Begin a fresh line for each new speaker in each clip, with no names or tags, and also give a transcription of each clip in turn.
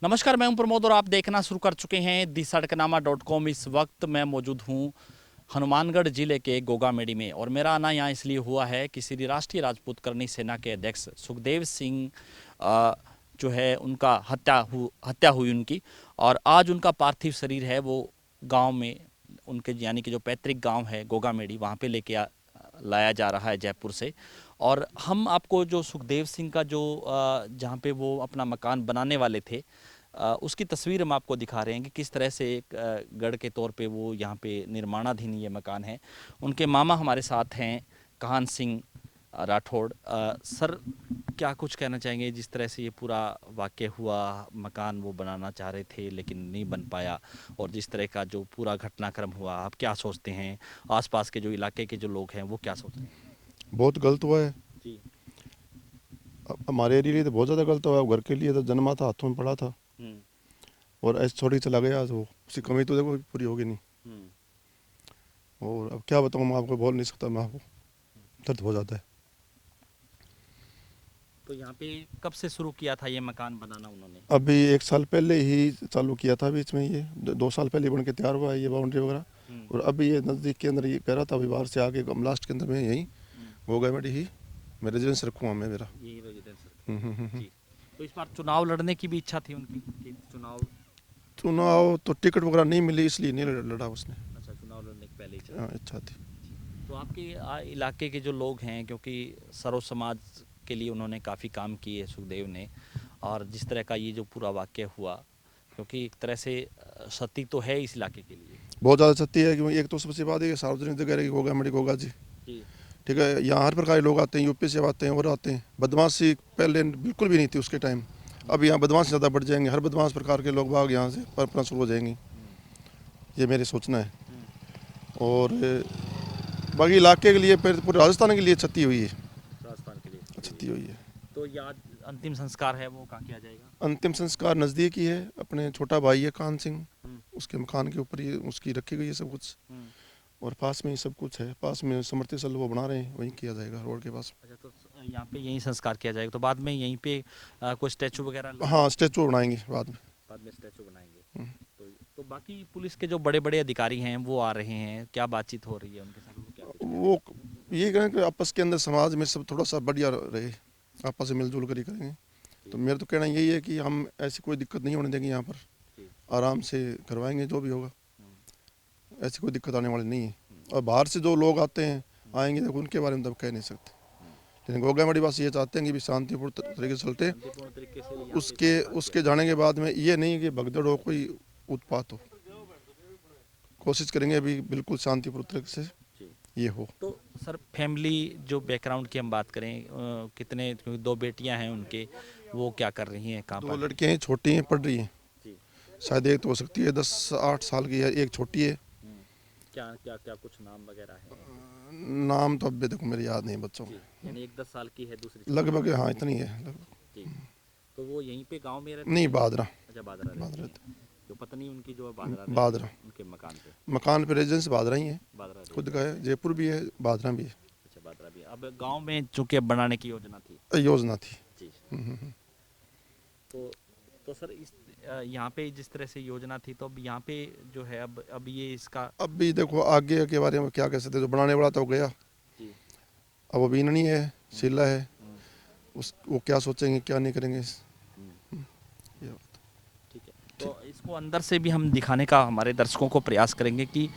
नमस्कार, मैं हूं प्रमोद और आप देखना शुरू कर चुके हैं दी सड़कनामा.com। इस वक्त मैं मौजूद हूं हनुमानगढ़ जिले के गोगामेड़ी में और मेरा आना यहाँ इसलिए हुआ है कि श्री राष्ट्रीय राजपूत करनी सेना के अध्यक्ष सुखदेव सिंह जो है उनका हत्या हुई उनकी। और आज उनका पार्थिव शरीर है वो गांव में, उनके यानी कि जो पैतृक गांव है गोगामेड़ी, वहाँ पे लाया जा रहा है जयपुर से। और हम आपको जो सुखदेव सिंह का जो जहाँ पे वो अपना मकान बनाने वाले थे उसकी तस्वीर हम आपको दिखा रहे हैं कि किस तरह से एक गढ़ के तौर पे वो यहाँ पे निर्माणाधीन ये मकान है। उनके मामा हमारे साथ हैं, काहन सिंह राठौड़। सर, क्या कुछ कहना चाहेंगे जिस तरह से ये पूरा वाक़या हुआ, मकान वो बनाना चाह रहे थे लेकिन नहीं बन पाया, और जिस तरह का जो पूरा घटनाक्रम हुआ, आप क्या सोचते हैं? आसपास के जो इलाके के जो लोग हैं वो क्या सोचते हैं?
बहुत गलत हुआ है।
जी।
हमारे एरिया लिए तो बहुत ज़्यादा गलत हुआ है। घर के लिए तो जन्मा था, हाथों में पड़ा था
हम्म।
और ऐसे छोड़ के चला गया। तो उसकी कमी तो देखो पूरी होगी नहीं।
हम्म।
और अब क्या बताऊँ, मैं आपको बोल नहीं सकता। मैं आपको दर्द हो जाता है।
तो यहाँ पे कब से शुरू किया था ये मकान बनाना उन्होंने?
अभी 1 साल पहले ही चालू किया था। बीच में ये 2 साल पहले बन के तैयार हुआ है ये बाउंड्री वगैरह।
हम्म।
और अभी ये नज़दीक के अंदर ये कह रहा था, अभी बाहर से आके लास्ट के अंदर में यहीं
हम्म।
गोगामेडी ही मैं रेजिडेंस रखूँगा मैं मेरा।
यही रेजिडेंस रखे
हम्म,
हैं।
हम्म, हम्म, हम्म।
जी। तो इस बार चुनाव लड़ने की भी इच्छा थी उनकी कि चुनाव?
चुनाव तो टिकट वगैरह नहीं मिली, इसलिए नहीं लड़ा उसने।
अच्छा, चुनाव लड़ने की पहले इच्छा
हाँ,
थी।
इच्छा थी।
तो आपके इलाके के जो लोग हैं, क्योंकि सरो समाज के लिए उन्होंने काफ़ी काम किए सुखदेव ने, और जिस तरह का ये जो पूरा वाक़या हुआ, क्योंकि एक तरह से क्षति तो है इस इलाके के लिए।
बहुत ज़्यादा क्षति है, क्योंकि एक तो सबसे बात है कि सार्वजनिक जगह रहेगी गोगामेडी गोगा जी।
जी।
ठीक है, यहाँ हर प्रकार के लोग आते हैं, यूपी से आते हैं और आते हैं। बदमाशी पहले बिल्कुल भी नहीं थी उसके टाइम। अब यहाँ बदमाश ज़्यादा बढ़ जाएंगे, हर बदमाश प्रकार के लोग बाग यहाँ से परपना शुरू हो जाएंगी।
हम्म।
ये मेरी सोचना है।
हम्म।
और बाकी इलाके के लिए, पूरे राजस्थान के लिए क्षति हुई है।
राजस्थान के लिए क्षति हुई
क्षति
है।
हुई है।
तो याद अंतिम संस्कार है वो कहाँ किया जाएगा?
अंतिम संस्कार नज़दीक ही है। अपने छोटा भाई है कान सिंह,
हम्म।
उसके मकान के ऊपर ही उसकी रखी गई है सब कुछ।
हम्म।
और पास में ही सब कुछ है। पास में समर्थी स्थल वो बना रहे हैं, वहीं किया जाएगा रोड के पास।
अच्छा, तो यहाँ पे यहीं संस्कार किया जाएगा, तो बाद में यहीं पे कोई स्टैचू वगैरह?
हाँ, स्टेचू बनाएंगे बाद में।
बाद में स्टैचू बनाएंगे।
हम्म।
तो बाकी पुलिस के जो बड़े बड़े अधिकारी हैं वो आ रहे हैं, क्या बातचीत हो रही है उनके साथ? वो क्या कुछ कह रहे
वो ये कहें कि आपस के अंदर समाज में सब थोड़ा सा बढ़िया रहे, आपस में मिलजुल कर ही करेंगे। तो
हैं?
मेरा तो कहना यही है कि हम ऐसी कोई दिक्कत नहीं होने देंगे यहाँ पर।
जी।
आराम से करवाएंगे जो भी होगा।
हम्म।
ऐसी कोई दिक्कत आने वाली नहीं है।
हम्म।
और बाहर से जो लोग आते हैं आएंगे, तो उनके बारे में तो कह नहीं सकते।
हम्म।
लेकिन गोगामेडी वासी ये चाहते हैं कि भी शांतिपूर्ण तरीके से चलते।
शांतिपूर्ण तरीके से यहाँ पे
उसके
संस्कार किया
उसके
जाए।
जाने के बाद में ये नहीं कि भगदड़ हो, कोई उत्पात हो। कोशिश करेंगे अभी बिल्कुल शांतिपूर्ण तरीके से
जी।
ये हो।
तो सर, फैमिली जो बैकग्राउंड की हम बात करें, कितने, क्योंकि 2 बेटियां हैं उनके, वो क्या कर रही हैं, कहाँ
2
पर हैं?
लड़कियाँ हैं, छोटी हैं, पढ़ रही हैं।
जी।
शायद एक तो हो सकती है 10-8 साल की है, एक छोटी है।
हम्म। क्या क्या क्या कुछ नाम वगैरह है?
नाम तो अब देखो मेरे याद नहीं बच्चों
जी।
में।
यानी एक 10 साल की है, दूसरी छोटी
लगभग
है।
हाँ इतनी है लगभग।
जी। तो वो यहीं पे गांव में रहती
नहीं,
हैं?
बादरा।
अच्छा, बादरा रहती
बादरा।
हैं। जो पत्नी उनकी जो है बादरा रहती
बादरा
हैं उनके मकान पे?
मकान पे रेजिडेंस बादरा ही है।
बादरा
खुद का
रेजिडेंस
है,
है।
जयपुर भी है, बादरा भी है।
अच्छा, बादरा भी। अब गांव में चूंकि अब बनाने की योजना थी।
योजना थी।
जी। तो सर, इस यहाँ पे जिस तरह से योजना थी, तो अब यहाँ पे जो है अब ये इसका।
अब भी देखो आगे के बारे में क्या कह सकते, जो बनाने वाला था वो गया।
जी।
अब अभी नहीं है,
हम्म।
शीला है।
हम्म।
उस वो क्या सोचेंगे क्या नहीं करेंगे।
हम्म।
ये
ठीक है।
ठीक।
तो इसको अंदर से भी हम दिखाने का हमारे दर्शकों को प्रयास करेंगे कि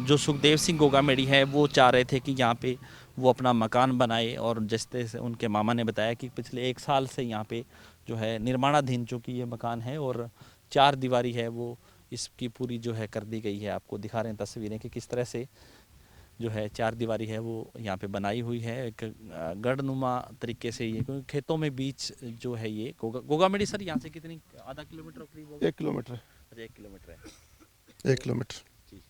जो सुखदेव सिंह गोगामेड़ी है वो चाह रहे थे कि यहाँ पे वो अपना मकान बनाए, और जिस तरह से उनके मामा ने बताया कि पिछले 1 साल से यहाँ पे जो है निर्माणाधीन चूँकि ये मकान है, और 4 दीवारी है वो इसकी पूरी जो है कर दी गई है। आपको दिखा रहे हैं तस्वीरें कि किस तरह से जो है 4 दीवारी है वो यहाँ पे बनाई हुई है, एक गढ़नुमा तरीके से। ये क्योंकि खेतों में बीच जो है ये गोगामेड़ी सर, यहाँ से कितनी, आधा किलोमीटर करीब होगा?
1 किलोमीटर है।
अच्छा, 1 किलोमीटर है।
1 किलोमीटर।
जी।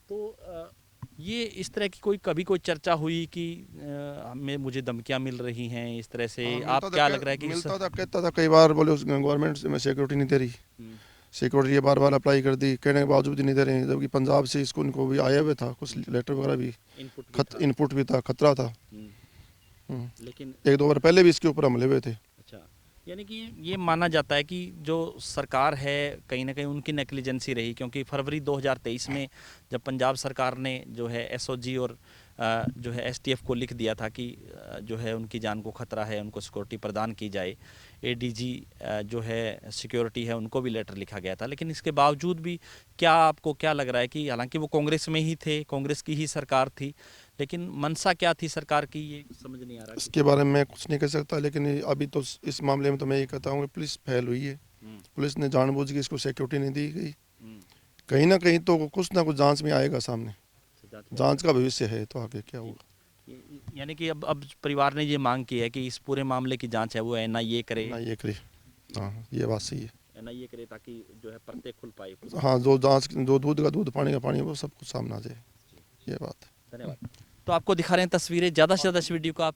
तो ये इस तरह की कभी कोई चर्चा हुई कि मुझे धमकियां मिल रही हैं इस तरह से?
हाँ,
आप क्या लग रहा है कि
मिलता था, कहता था कई बार, बोले उस गवर्नमेंट में सिक्योरिटी नहीं दे रही।
हम्म।
सिक्योरिटी ये बार बार अप्लाई कर दी, कहने के बावजूद नहीं दे रहे हैं। जबकि पंजाब से इसको इनको भी आया हुआ था कुछ लेटर वगैरह भी।
इनपुट भी था।
इनपुट भी था, खतरा था।
हम्म।
हम्म।
लेकिन
1-2 बार पहले भी इसके ऊपर हमले हुए थे।
अच्छा, यानी कि ये माना जाता है कि जो सरकार है कहीं ना कहीं उनकी नेग्लिजेंसी रही, क्योंकि फरवरी 2023 में जब पंजाब सरकार ने जो है एसओजी और जो है एसटीएफ को लिख दिया था कि जो है उनकी जान को खतरा है, उनको सिक्योरिटी प्रदान की जाए, एडीजी जो है सिक्योरिटी है उनको भी लेटर लिखा गया था, लेकिन इसके बावजूद भी क्या आपको क्या लग रहा है कि हालांकि वो कांग्रेस में ही थे, कांग्रेस की ही सरकार थी, लेकिन मंशा क्या थी सरकार की ये समझ नहीं आ रहा।
इसके बारे में मैं कुछ नहीं कह सकता, लेकिन अभी तो इस मामले में तो मैं ये कहता हूँ कि पुलिस फेल हुई है। पुलिस ने जानबूझ के इसको सिक्योरिटी नहीं दी गई। कहीं ना कहीं तो कुछ ना कुछ जांच में आएगा सामने, जांच का भविष्य है, तो आगे क्या होगा।
यानी कि अब परिवार ने ये मांग की है कि इस पूरे मामले की जांच है वो एनआईए करे,
ना ये करे। हाँ, ये बात सही है।
एनआईए करे ताकि जो है पर्दे खुल पाए।
हाँ, जो जांच, जो दूध का दूध पानी का पानी, वो सब कुछ सामने आ जाए, ये बात है।
धन्यवाद। तो आपको दिखा रहे हैं तस्वीरें, ज़्यादा से ज़्यादा इस वीडियो को आप